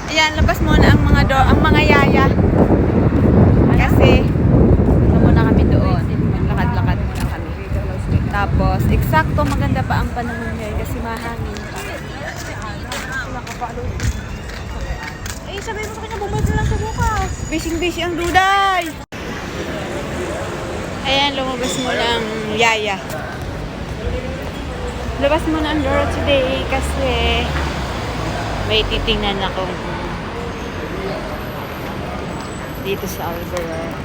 Ayan, labas muna ang mga yaya. Kasi punta muna kami doon. Maglakad-lakad muna kami. Tapos, eksakto maganda pa ang panahon ngayon kasi mahangin pa. Eh, sabi mo sa kanya, bumalik na lang sa bukas. Busy ang duday. Ayan, lumabas muna ang yaya. Labas muna ang Dora today kasi may titingnan akong dito sa Alvaro.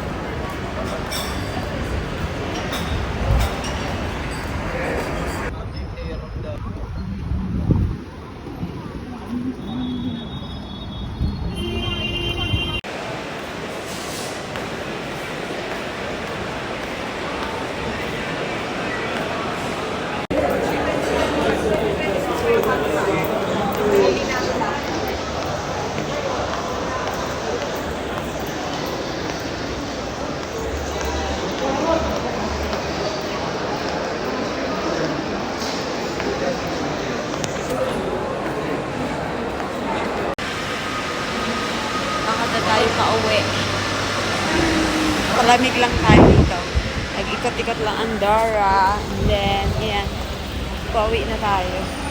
Bakit tayo pauwi? Palamig lang tayo dito. Nag-ikot-ikot lang ang Dora. And then, yan. Pauwi na tayo.